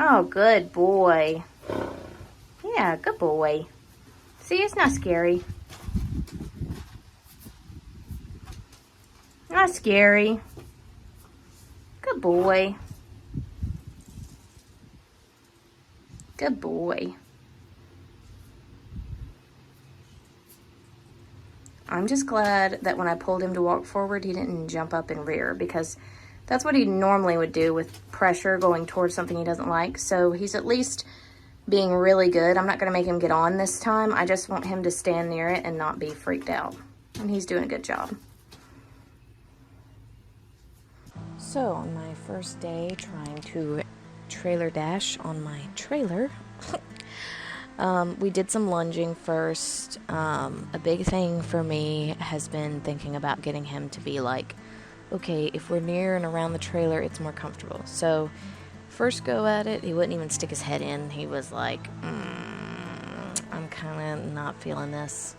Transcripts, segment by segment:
Oh, good boy. Yeah, good boy. See, it's not scary. Not scary. Good boy. Good boy. I'm just glad that when I pulled him to walk forward, he didn't jump up and rear, because that's what he normally would do with pressure going towards something he doesn't like. So he's at least being really good. I'm not going to make him get on this time. I just want him to stand near it and not be freaked out. And he's doing a good job. So on my first day trying to trailer dash on my trailer, we did some lunging first. A big thing for me has been thinking about getting him to be like, okay, if we're near and around the trailer, it's more comfortable. So first go at it, he wouldn't even stick his head in. He was like, I'm kind of not feeling this.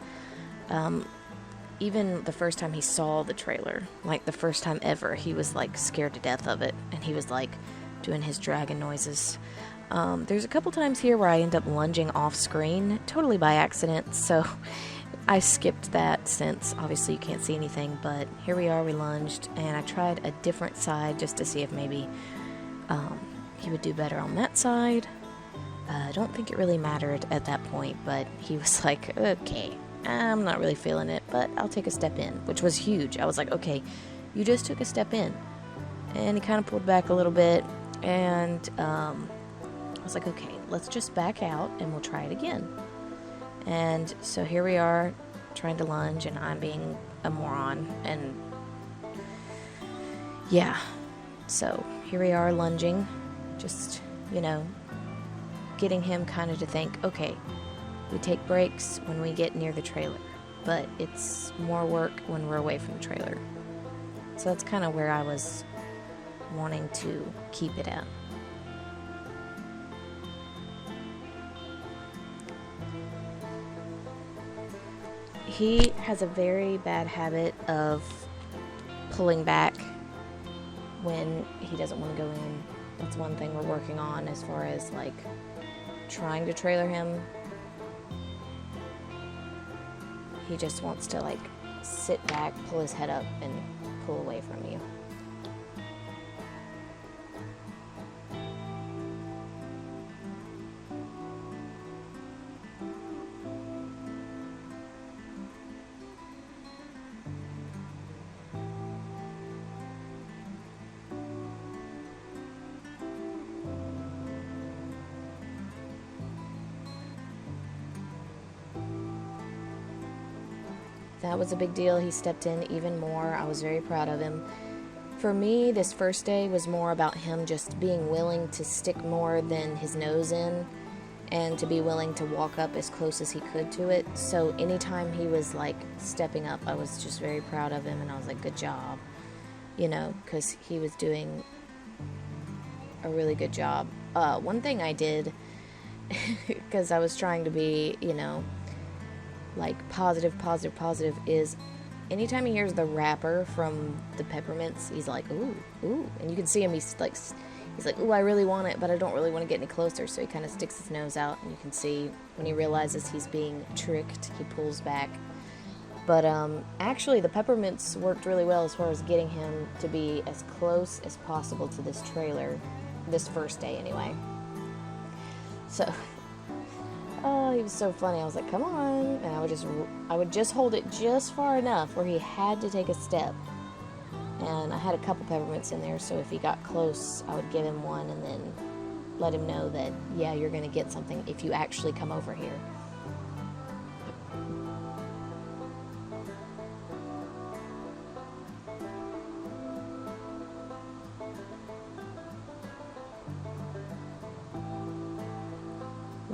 Even the first time he saw the trailer, like the first time ever, he was like scared to death of it. And he was like doing his dragon noises. There's a couple times here where I end up lunging off screen, totally by accident. So I skipped that since obviously you can't see anything. But here we are, we lunged. And I tried a different side just to see if maybe he would do better on that side. I don't think it really mattered at that point. But he was like, okay, I'm not really feeling it, but I'll take a step in, which was huge. I was like, okay, you just took a step in. And he kind of pulled back a little bit, and I was like, okay, let's just back out and we'll try it again. And so here we are trying to lunge, and I'm being a moron, and yeah, so here we are lunging, just, getting him kind of to think, okay, we take breaks when we get near the trailer, but it's more work when we're away from the trailer. So that's kind of where I was wanting to keep it at. He has a very bad habit of pulling back when he doesn't want to go in. That's one thing we're working on as far as like trying to trailer him. He just wants to like sit back, pull his head up, and pull away from you. That was a big deal. He stepped in even more. I was very proud of him. For me, this first day was more about him just being willing to stick more than his nose in, and to be willing to walk up as close as he could to it. So anytime he was like stepping up, I was just very proud of him, and I was like, good job, because he was doing a really good job. One thing I did, because I was trying to be, like positive, is anytime he hears the wrapper from the peppermints, he's like, ooh, and you can see him, he's like, ooh, I really want it, but I don't really want to get any closer, so he kind of sticks his nose out, and you can see when he realizes he's being tricked, he pulls back. But actually the peppermints worked really well as far as getting him to be as close as possible to this trailer, this first day anyway. So oh, he was so funny. I was like, come on. And I would just hold it just far enough where he had to take a step. And I had a couple peppermints in there, so if he got close, I would give him one and then let him know that, yeah, you're going to get something if you actually come over here.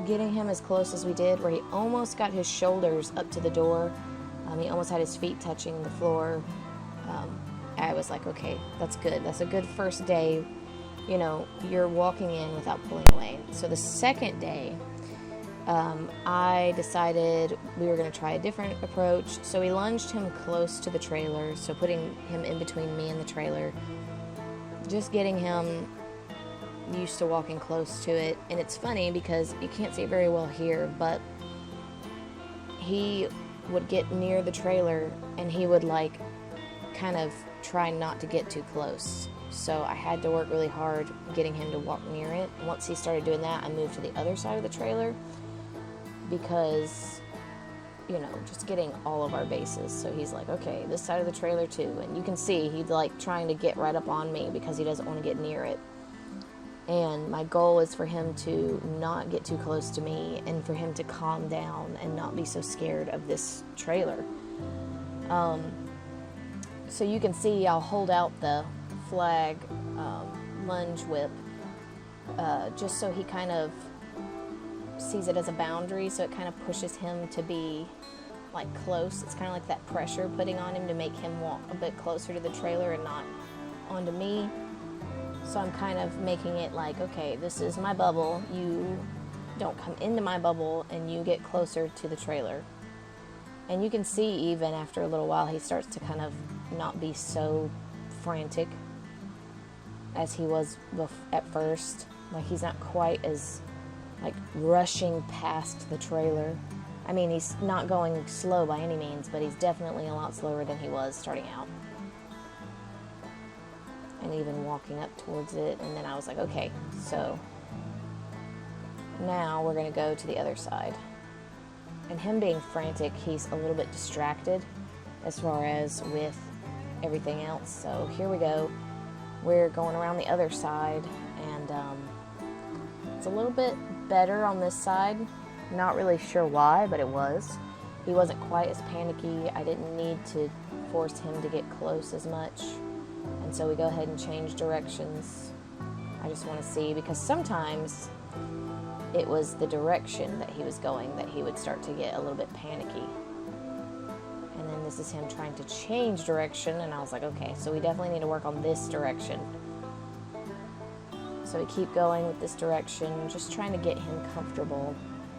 Getting him as close as we did, where he almost got his shoulders up to the door. He almost had his feet touching the floor. I was like, okay, that's good. That's a good first day. You're walking in without pulling away. So the second day, I decided we were going to try a different approach. So we lunged him close to the trailer, so putting him in between me and the trailer. Just getting him used to walking close to it. And it's funny because you can't see it very well here, but he would get near the trailer and he would like kind of try not to get too close. So I had to work really hard getting him to walk near it. Once he started doing that, I moved to the other side of the trailer because, you know, just getting all of our bases. So he's like, okay, this side of the trailer too. And you can see he's like trying to get right up on me because he doesn't want to get near it. And my goal is for him to not get too close to me and for him to calm down and not be so scared of this trailer. So you can see I'll hold out the flag lunge whip just so he kind of sees it as a boundary, so it kind of pushes him to be like close. It's kind of like that pressure putting on him to make him walk a bit closer to the trailer and not onto me. So I'm kind of making it like, okay, this is my bubble, you don't come into my bubble, and you get closer to the trailer. And you can see even after a little while he starts to kind of not be so frantic as he was at first. Like he's not quite as like rushing past the trailer. I mean, he's not going slow by any means, but he's definitely a lot slower than he was starting out. And even walking up towards it. And then I was like, okay, so now we're going to go to the other side. And him being frantic, he's a little bit distracted as far as with everything else. So here we go. We're going around the other side, and it's a little bit better on this side. Not really sure why, but it was. He wasn't quite as panicky. I didn't need to force him to get close as much. And so we go ahead and change directions. I just want to see, because sometimes it was the direction that he was going that he would start to get a little bit panicky. And then this is him trying to change direction, and I was like, okay, so we definitely need to work on this direction. So we keep going with this direction, just trying to get him comfortable.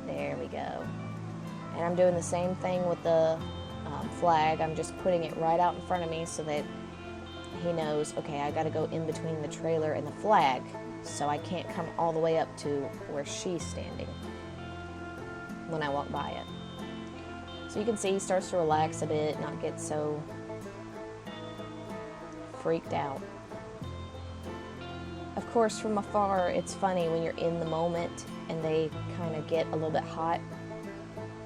There we go. And I'm doing the same thing with the flag. I'm just putting it right out in front of me so that he knows, okay, I got to go in between the trailer and the flag, so I can't come all the way up to where she's standing when I walk by it. So you can see he starts to relax a bit, not get so freaked out. Of course, from afar, it's funny when you're in the moment and they kind of get a little bit hot.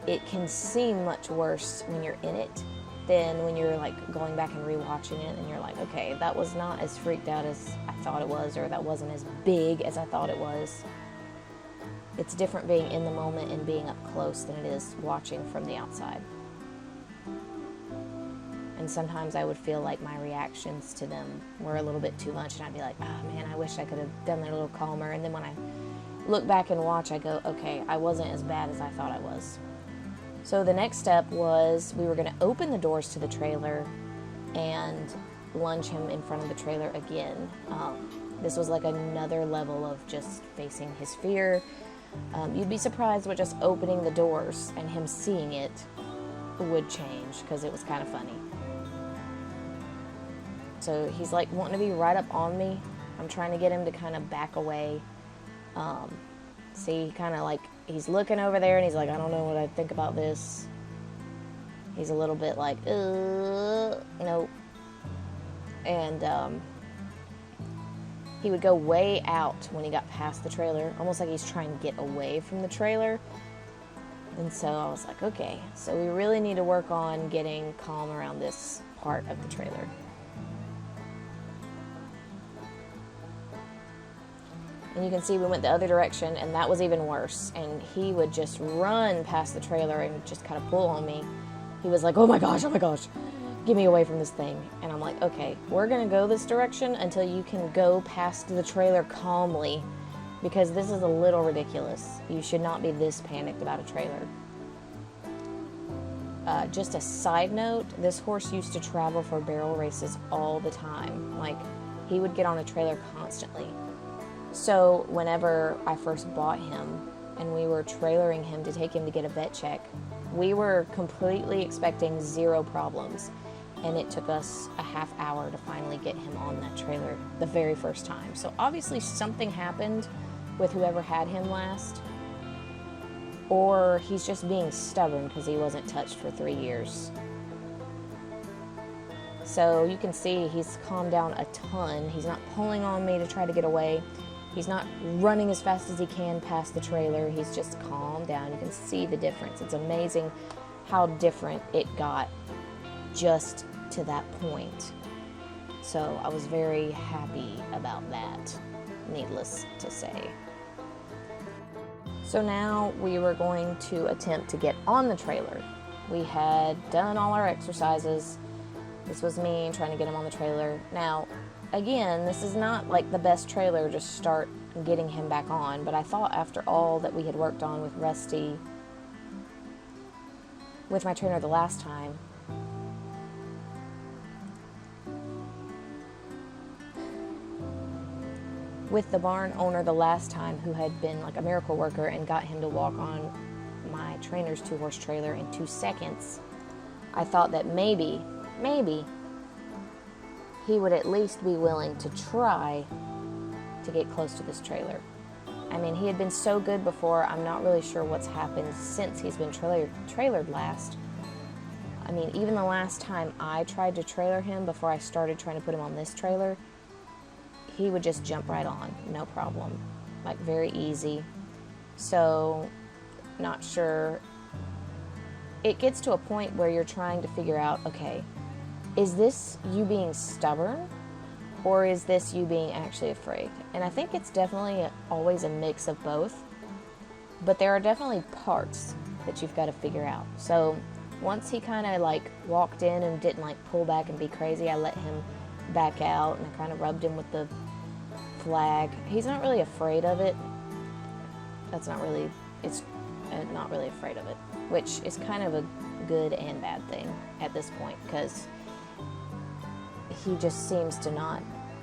It can seem much worse when you're in it than when you're like going back and rewatching it and you're like, okay, that was not as freaked out as I thought it was, or that wasn't as big as I thought it was. It's different being in the moment and being up close than it is watching from the outside. And sometimes I would feel like my reactions to them were a little bit too much, and I'd be like, oh man, I wish I could have done that a little calmer. And then when I look back and watch, I go, okay, I wasn't as bad as I thought I was. So the next step was we were going to open the doors to the trailer and lunge him in front of the trailer again. This was like another level of just facing his fear. You'd be surprised what just opening the doors and him seeing it would change, because it was kind of funny. So he's like wanting to be right up on me. I'm trying to get him to kind of back away. See, kind of like he's looking over there and he's like, I don't know what I think about this. He's a little bit like, nope. And he would go way out when he got past the trailer, almost like he's trying to get away from the trailer. And so I was like, okay, so we really need to work on getting calm around this part of the trailer. And you can see we went the other direction, and that was even worse. And he would just run past the trailer and just kind of pull on me. He was like, oh my gosh, get me away from this thing. And I'm like, okay, we're going to go this direction until you can go past the trailer calmly, because this is a little ridiculous. You should not be this panicked about a trailer. Just a side note, this horse used to travel for barrel races all the time. Like, he would get on a trailer constantly. So whenever I first bought him and we were trailering him to take him to get a vet check, we were completely expecting zero problems. and it took us a half hour to finally get him on that trailer the very first time. So obviously something happened with whoever had him last, or he's just being stubborn because he wasn't touched for 3 years. So you can see he's calmed down a ton. He's not pulling on me to try to get away. He's not running as fast as he can past the trailer. He's just calmed down. You can see the difference. It's amazing how different it got just to that point. So I was very happy about that, needless to say. So now we were going to attempt to get on the trailer. We had done all our exercises. This was me trying to get him on the trailer. Now, again, this is not like the best trailer to start getting him back on, but I thought after all that we had worked on with Rusty, with my trainer the last time, with the barn owner the last time, who had been like a miracle worker and got him to walk on my trainer's 2-horse trailer in 2 seconds, I thought that maybe he would at least be willing to try to get close to this trailer. I mean, he had been so good before. I'm not really sure what's happened since he's been trailered last. I mean, even the last time I tried to trailer him before I started trying to put him on this trailer, he would just jump right on, no problem. Like, very easy. So, not sure. It gets to a point where you're trying to figure out, okay, is this you being stubborn, or is this you being actually afraid? And I think it's definitely always a mix of both, but there are definitely parts that you've got to figure out. So once he kind of like walked in and didn't like pull back and be crazy, I let him back out and I kind of rubbed him with the flag. He's not really afraid of it. It's not really afraid of it, which is kind of a good and bad thing at this point, because he just seems to not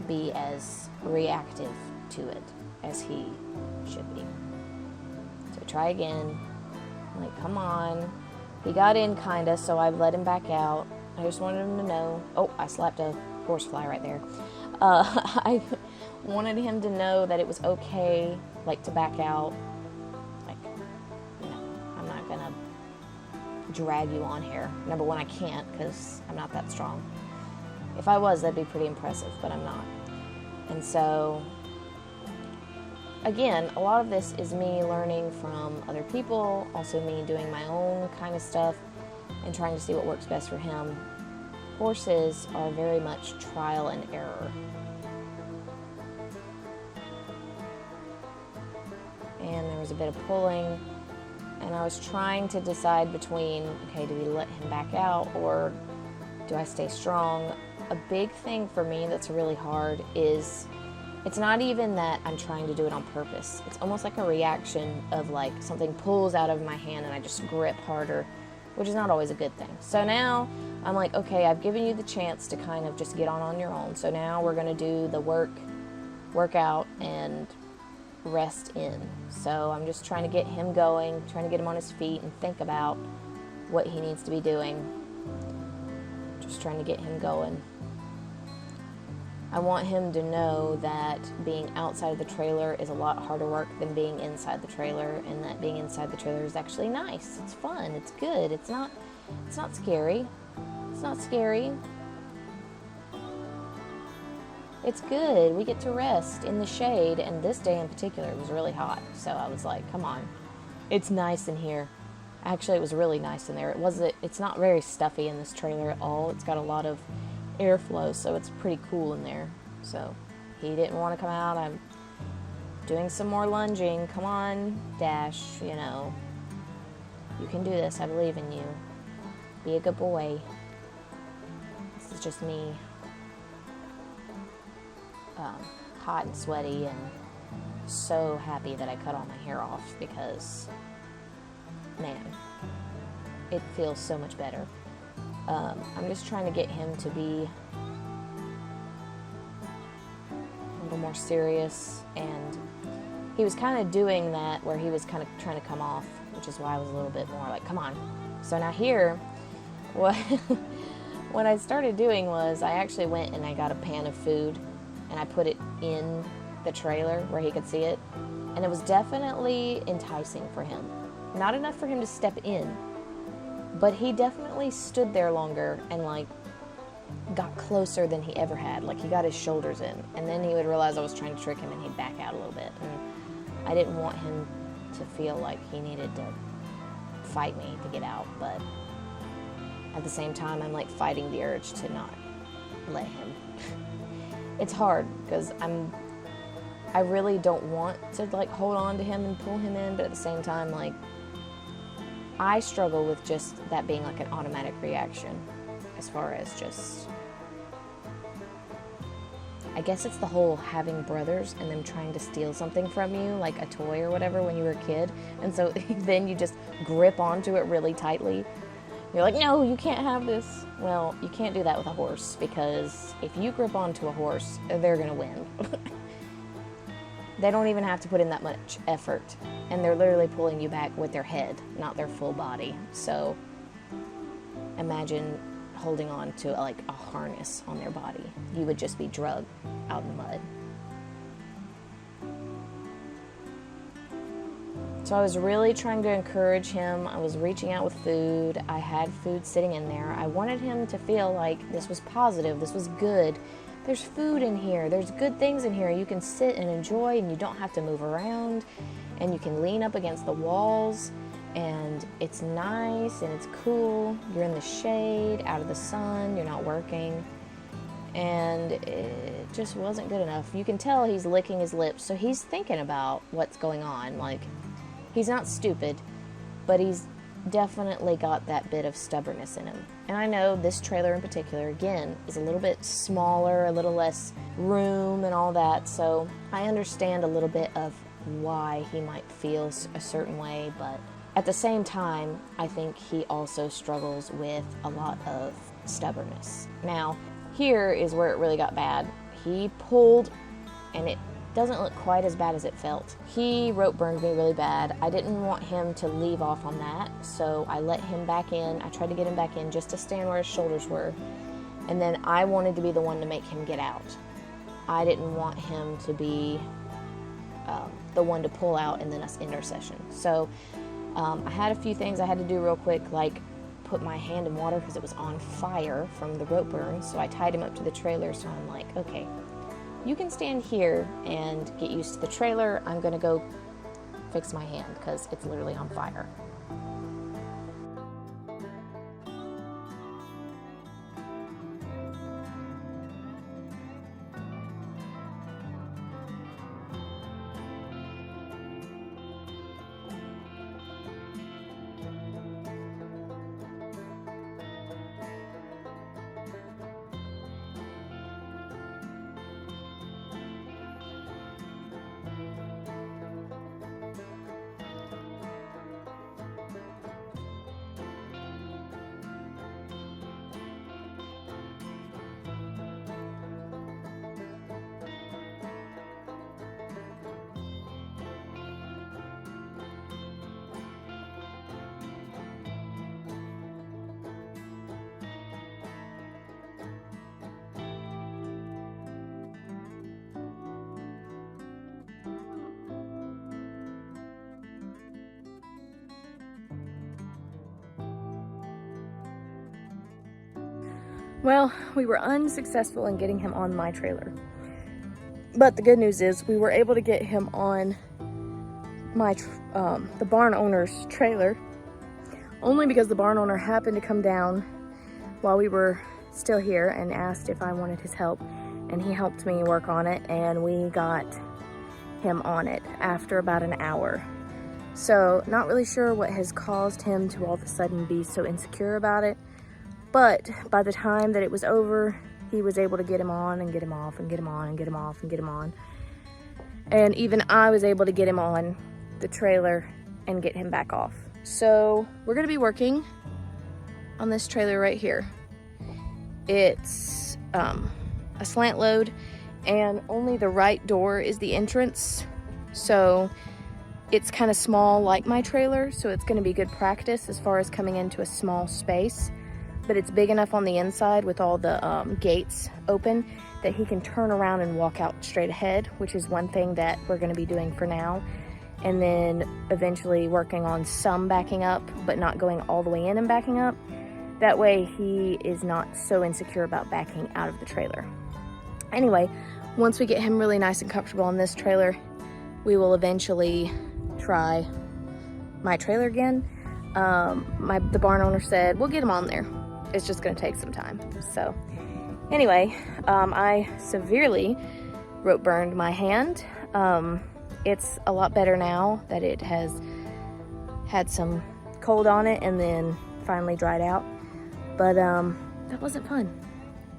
be as reactive to it as he should be. So try again. I'm like, come on. He got in kinda, so I let him back out. I just wanted him to know. Oh, I slapped a horsefly right there. I wanted him to know that it was okay, like, to back out. Like, you know, I'm not gonna drag you on here. Number one, I can't, because I'm not that strong. If I was, that'd be pretty impressive, but I'm not. And so, again, a lot of this is me learning from other people, also me doing my own kind of stuff and trying to see what works best for him. Horses are very much trial and error. And there was a bit of pulling, and I was trying to decide between, okay, do we let him back out or do I stay strong? A big thing for me that's really hard is, it's not even that I'm trying to do it on purpose. It's almost like a reaction of like something pulls out of my hand and I just grip harder, which is not always a good thing. So now I'm like, okay, I've given you the chance to kind of just get on your own. So now we're going to do the workout and rest in. So I'm just trying to get him going, trying to get him on his feet and think about what he needs to be doing. Just trying to get him going. I want him to know that being outside of the trailer is a lot harder work than being inside the trailer, and that being inside the trailer is actually nice. It's fun. It's good. It's not scary. It's not scary. It's good. We get to rest in the shade, and this day in particular it was really hot. So I was like, come on. It's nice in here. Actually, it was really nice in there. It's not very stuffy in this trailer at all. It's got a lot of airflow, so it's pretty cool in there. So he didn't want to come out. I'm doing some more lunging. Come on, Dash, you know. You can do this. I believe in you. Be a good boy. This is just me. Hot and sweaty and so happy that I cut all my hair off, because, man, it feels so much better. I'm just trying to get him to be a little more serious, and he was kind of doing that where he was kind of trying to come off, which is why I was a little bit more like, come on. So now here, what what I started doing was I actually went and I got a pan of food and I put it in the trailer where he could see it. And it was definitely enticing for him. Not enough for him to step in, but he definitely stood there longer and like got closer than he ever had. Like he got his shoulders in, and then he would realize I was trying to trick him and he'd back out a little bit. And I didn't want him to feel like he needed to fight me to get out, but at the same time I'm like fighting the urge to not let him. It's hard because I really don't want to like hold on to him and pull him in, but at the same time, like, I struggle with just that being like an automatic reaction as far as just, I guess it's the whole having brothers and them trying to steal something from you, like a toy or whatever when you were a kid, and so then you just grip onto it really tightly. You're like, no, you can't have this. Well, you can't do that with a horse, because if you grip onto a horse, they're gonna win. They don't even have to put in that much effort, and they're literally pulling you back with their head, not their full body. So imagine holding on to like a harness on their body. You would just be drugged out in the mud. So I was really trying to encourage him. I was reaching out with food. I had food sitting in there. I wanted him to feel like this was positive, this was good. There's food in here. There's good things in here. You can sit and enjoy, and you don't have to move around, and you can lean up against the walls, and it's nice and it's cool. You're in the shade, out of the sun. You're not working, and it just wasn't good enough. You can tell he's licking his lips, so he's thinking about what's going on. Like, he's not stupid, but he's definitely got that bit of stubbornness in him. And I know this trailer in particular, again, is a little bit smaller, a little less room and all that, so I understand a little bit of why he might feel a certain way, but at the same time, I think he also struggles with a lot of stubbornness. Now, here is where it really got bad. He pulled, and it doesn't look quite as bad as it felt. He rope burned me really bad. I didn't want him to leave off on that, so I let him back in. I tried to get him back in just to stand where his shoulders were, and then I wanted to be the one to make him get out. I didn't want him to be the one to pull out and then us end our session. So I had a few things I had to do real quick, like put my hand in water because it was on fire from the rope burn, so I tied him up to the trailer. So I'm like, okay, you can stand here and get used to the trailer. I'm gonna go fix my hand because it's literally on fire. Well, we were unsuccessful in getting him on my trailer. But the good news is we were able to get him on my the barn owner's trailer, only because the barn owner happened to come down while we were still here and asked if I wanted his help, and he helped me work on it, and we got him on it after about an hour. So not really sure what has caused him to all of a sudden be so insecure about it. But by the time that it was over, he was able to get him on and get him off and get him on and get him off and get him on. And even I was able to get him on the trailer and get him back off. So we're gonna be working on this trailer right here. It's a slant load, and only the right door is the entrance. So it's kind of small like my trailer, so it's gonna be good practice as far as coming into a small space. but it's big enough on the inside with all the gates open that he can turn around and walk out straight ahead, which is one thing that we're going to be doing for now. And then eventually working on some backing up, but not going all the way in and backing up. That way he is not so insecure about backing out of the trailer. Anyway, once we get him really nice and comfortable in this trailer, we will eventually try my trailer again. The barn owner said, we'll get him on there. It's just gonna take some time. So anyway, I severely rope burned my hand. It's a lot better now that it has had some cold on it and then finally dried out. But that wasn't fun.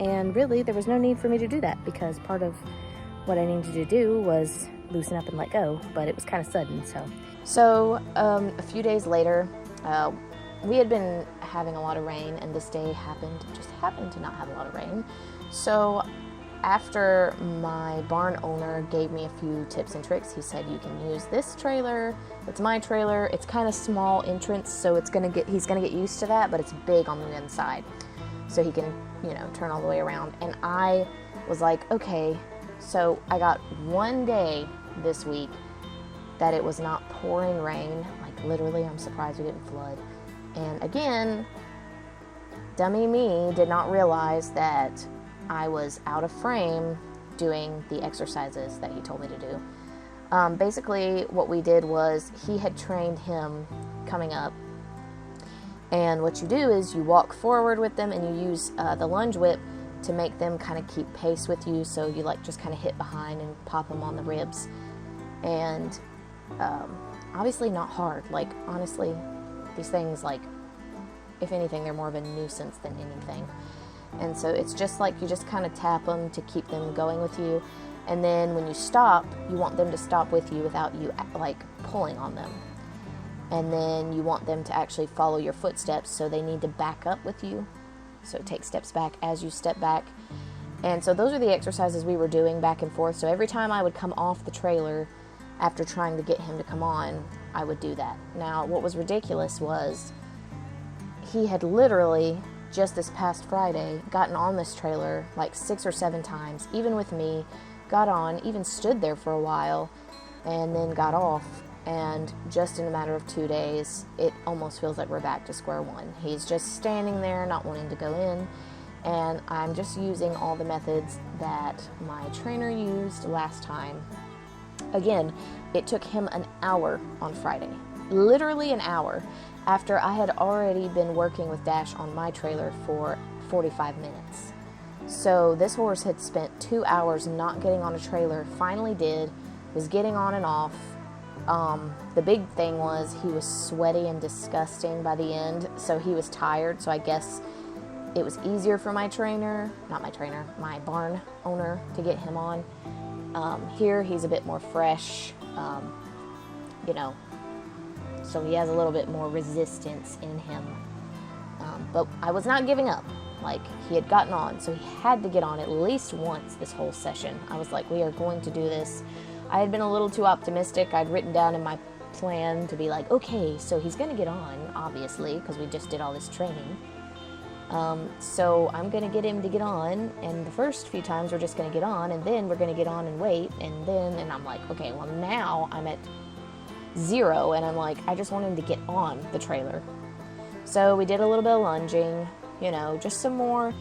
And really, there was no need for me to do that because part of what I needed to do was loosen up and let go, but it was kind of sudden, So a few days later, we had been having a lot of rain, and this day just happened to not have a lot of rain. So after my barn owner gave me a few tips and tricks, he said, you can use this trailer. It's my trailer. It's kind of small entrance, so he's gonna get used to that, but it's big on the inside. So he can, turn all the way around. And I was like, okay, so I got one day this week that it was not pouring rain. Like literally, I'm surprised we didn't flood. And again, dummy me did not realize that I was out of frame doing the exercises that he told me to do. Basically, what we did was he had trained him coming up. And what you do is you walk forward with them and you use the lunge whip to make them kind of keep pace with you. So you just kind of hit behind and pop them on the ribs. And obviously not hard. Honestly, these things, if anything, they're more of a nuisance than anything. And so it's just you just kind of tap them to keep them going with you. And then when you stop, you want them to stop with you without you pulling on them. And then you want them to actually follow your footsteps, so they need to back up with you. So take steps back as you step back. And so those are the exercises we were doing back and forth. So every time I would come off the trailer after trying to get him to come on, I would do that. Now, what was ridiculous was he had literally just this past Friday gotten on this trailer 6 or 7 times, even with me, got on, even stood there for a while, and then got off. And just in a matter of 2 days, it almost feels like we're back to square one. He's just standing there, not wanting to go in, and I'm just using all the methods that my trainer used last time. Again, it took him an hour on Friday, literally an hour, after I had already been working with Dash on my trailer for 45 minutes. So this horse had spent 2 hours not getting on a trailer, finally did, was getting on and off. The big thing was he was sweaty and disgusting by the end, so he was tired, so I guess it was easier for my barn owner to get him on. Here he's a bit more fresh, so he has a little bit more resistance in him. But I was not giving up. He had gotten on, so he had to get on at least once this whole session. I was like, we are going to do this. I had been a little too optimistic. I'd written down in my plan to be okay, so he's going to get on, obviously, because we just did all this training. So I'm going to get him to get on, and the first few times we're just going to get on, and then we're going to get on and wait, and I'm like, okay, well now I'm at 0, and I'm like, I just want him to get on the trailer. So we did a little bit of lunging, just some more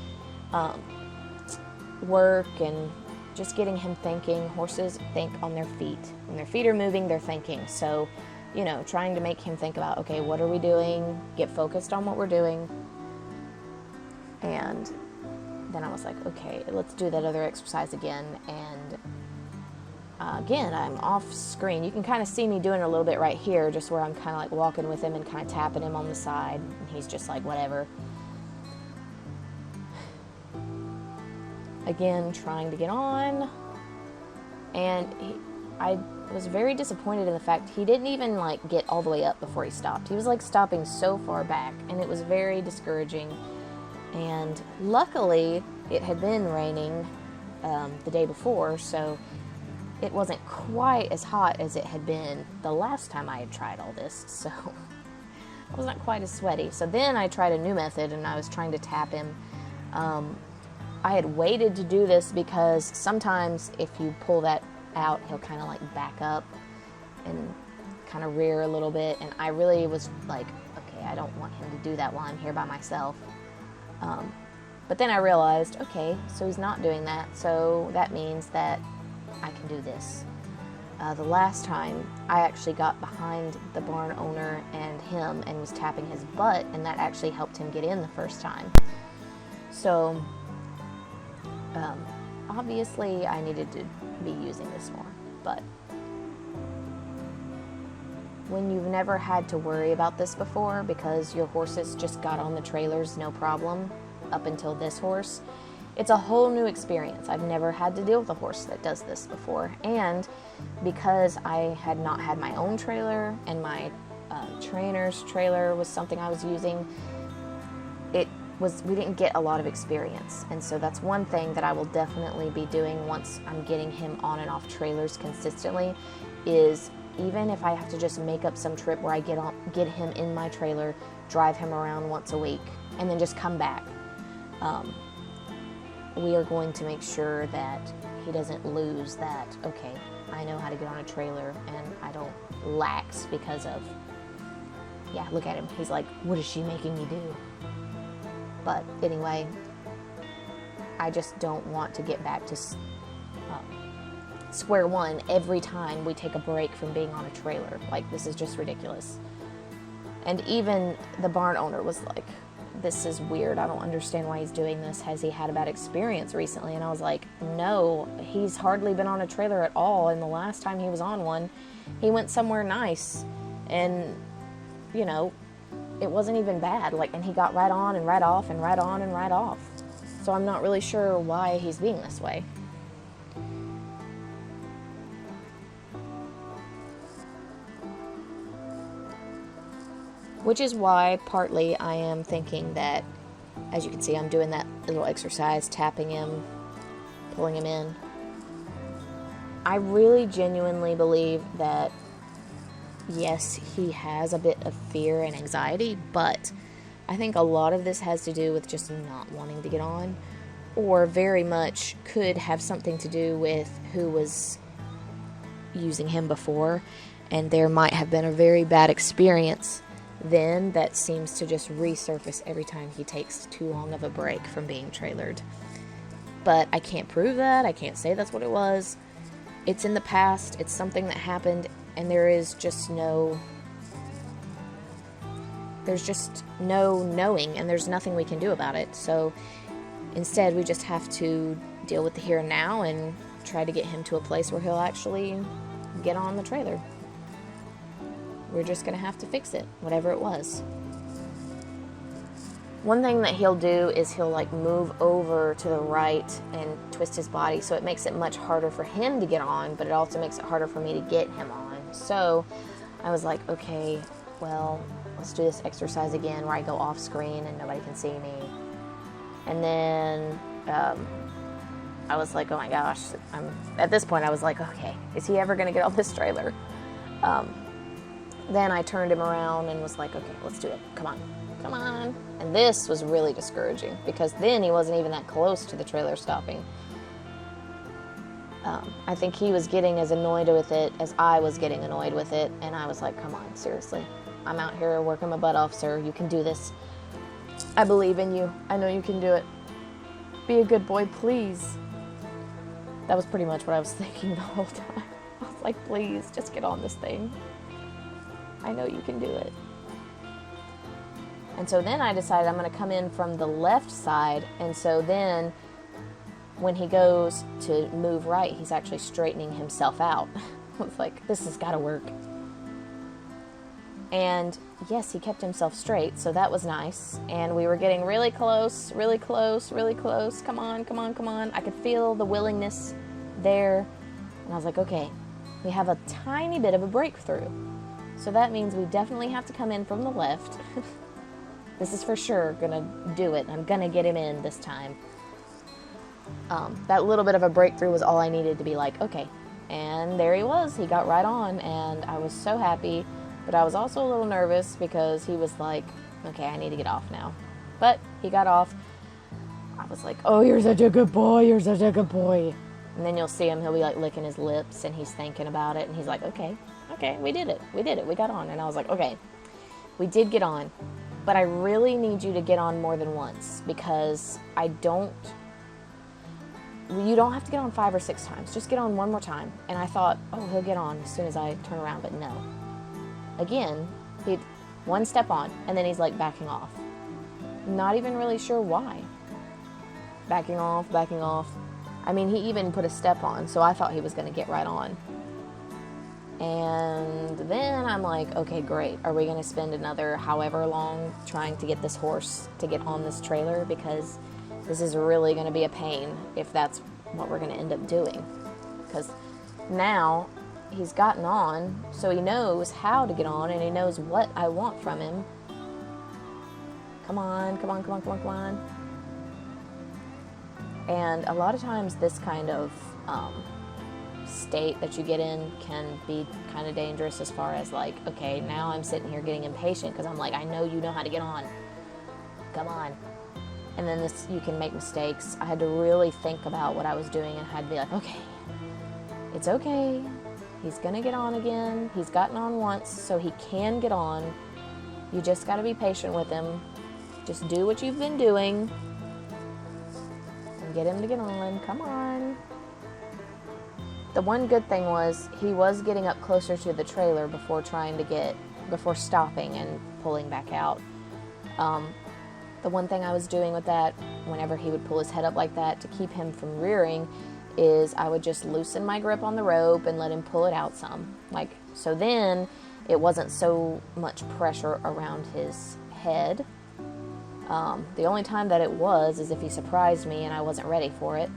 work and just getting him thinking. Horses think on their feet. When their feet are moving, they're thinking. So, trying to make him think about, okay, what are we doing? Get focused on what we're doing. And then I was like, okay, let's do that other exercise again. And again, I'm off screen. You can kind of see me doing it a little bit right here, just where I'm kind of walking with him and kind of tapping him on the side. And he's just whatever. Again, trying to get on, and I was very disappointed in the fact he didn't even get all the way up before he stopped. He was stopping so far back, and it was very discouraging. And luckily, it had been raining the day before, so it wasn't quite as hot as it had been the last time I had tried all this. So I wasn't quite as sweaty. So then I tried a new method, and I was trying to tap him. I had waited to do this because sometimes if you pull that out, he'll kind of like back up and kind of rear a little bit. And I really was like, okay, I don't want him to do that while I'm here by myself. But then I realized, okay, so he's not doing that. So that means that I can do this. The last time, I actually got behind the barn owner and him and was tapping his butt, and that actually helped him get in the first time. So, obviously, I needed to be using this more, but when you've never had to worry about this before because your horses just got on the trailers no problem up until this horse, it's a whole new experience. I've never had to deal with a horse that does this before. And because I had not had my own trailer and my trainer's trailer was something I was using, we didn't get a lot of experience. And so that's one thing that I will definitely be doing once I'm getting him on and off trailers consistently, is even if I have to just make up some trip where I get him in my trailer, drive him around once a week, and then just come back. We are going to make sure that he doesn't lose that, okay, I know how to get on a trailer and I don't lax because of, yeah, look at him. He's like, what is she making me do? But anyway, I just don't want to get back to square one every time we take a break from being on a trailer. Like, this is just ridiculous. And even the barn owner was like, this is weird. I don't understand why he's doing this. Has he had a bad experience recently? And I was like, no, he's hardly been on a trailer at all. And the last time he was on one, he went somewhere nice. And, you know, it wasn't even bad. Like, and he got right on and right off and right on and right off. So I'm not really sure why he's being this way. Which is why, partly, I am thinking that, as you can see, I'm doing that little exercise, tapping him, pulling him in. I really genuinely believe that, yes, he has a bit of fear and anxiety, but I think a lot of this has to do with just not wanting to get on, or very much could have something to do with who was using him before, and there might have been a very bad experience then that seems to just resurface every time he takes too long of a break from being trailered. But I can't prove that. I can't say that's what it was. It's in the past. It's something that happened, and there's just no knowing, and there's nothing we can do about it. So instead, we just have to deal with the here and now and try to get him to a place where he'll actually get on the trailer. We're just going to have to fix it, whatever it was. One thing that he'll do is he'll like move over to the right and twist his body, so it makes it much harder for him to get on, but it also makes it harder for me to get him on. So I was like, okay, well, let's do this exercise again where I go off screen and nobody can see me. And then I was like, oh my gosh. At this point I was like, okay, is he ever going to get on this trailer? Then I turned him around and was like, okay, let's do it. Come on. And this was really discouraging because then he wasn't even that close to the trailer stopping. I think he was getting as annoyed with it as I was getting annoyed with it. And I was like, come on, seriously. I'm out here working my butt off, sir. You can do this. I believe in you. I know you can do it. Be a good boy, please. That was pretty much what I was thinking the whole time. I was like, please, just get on this thing. I know you can do it. And so then I decided I'm going to come in from the left side. And so then when he goes to move right, he's actually straightening himself out. I was like, this has got to work. And yes, he kept himself straight. So that was nice. And we were getting really close. Come on. I could feel the willingness there. And I was like, okay, we have a tiny bit of a breakthrough. So that means we definitely have to come in from the left. This is for sure going to do it. I'm going to get him in this time. That little bit of a breakthrough was all I needed to be like, okay. And there he was. He got right on, and I was so happy. But I was also a little nervous because he was like, okay, I need to get off now. But he got off. I was like, oh, you're such a good boy. You're such a good boy. And then you'll see him. He'll be like licking his lips and he's thinking about it. And he's like, okay, we did it. We got on. And I was like, okay, we did get on. But I really need you to get on more than once because you don't have to get on 5 or 6 times. Just get on one more time. And I thought, oh, he'll get on as soon as I turn around. But no. Again, he one step on and then he's like backing off. Not even really sure why. Backing off. I mean, he even put a step on, so I thought he was going to get right on. And then I'm like, okay, great. Are we going to spend another however long trying to get this horse to get on this trailer? Because this is really going to be a pain if that's what we're going to end up doing. Because now he's gotten on, so he knows how to get on, and he knows what I want from him. Come on. And a lot of times this kind of state that you get in can be kind of dangerous as far as like, okay, now I'm sitting here getting impatient because I'm like, I know you know how to get on. Come on. And then you can make mistakes. I had to really think about what I was doing and I had to be like, okay, it's okay. He's going to get on again. He's gotten on once, so he can get on. You just got to be patient with him. Just do what you've been doing. Get him to get on. Come on. The one good thing was he was getting up closer to the trailer before stopping and pulling back out. The one thing I was doing with that, whenever he would pull his head up like that to keep him from rearing, is I would just loosen my grip on the rope and let him pull it out some. So then it wasn't so much pressure around his head. The only time that it was is if he surprised me and I wasn't ready for it.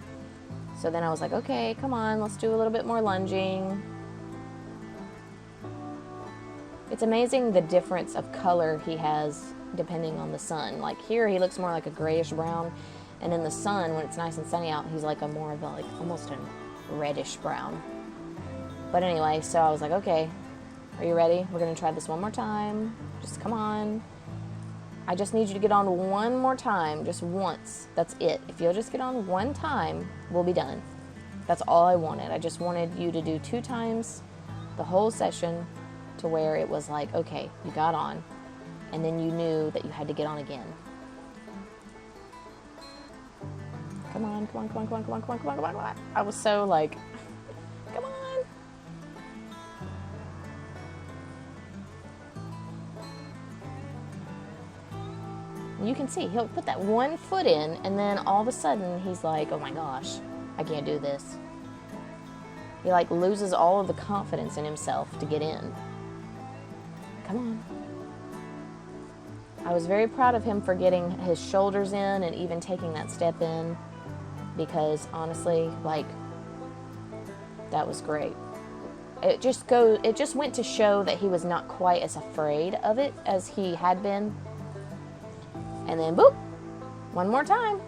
So then I was like, okay, come on, let's do a little bit more lunging. It's amazing the difference of color he has depending on the sun. Like here, he looks more like a grayish brown, and in the sun, when it's nice and sunny out, he's like almost a reddish brown. But anyway, so I was like, okay, are you ready? We're gonna try this one more time. Just come on. I just need you to get on one more time, just once. That's it. If you'll just get on one time, we'll be done. That's all I wanted. I just wanted you to do 2 times the whole session to where it was like, okay, you got on, and then you knew that you had to get on again. Come on. I was so like, come on. You can see, he'll put that one foot in, and then all of a sudden, he's like, oh my gosh, I can't do this. He like loses all of the confidence in himself to get in. Come on. I was very proud of him for getting his shoulders in and even taking that step in, because honestly, that was great. It just went to show that he was not quite as afraid of it as he had been. And then, boop, one more time.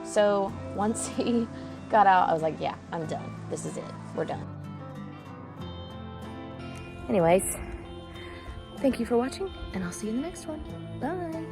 So once he got out, I was like, yeah, I'm done. This is it. We're done. Anyways, thank you for watching, and I'll see you in the next one. Bye.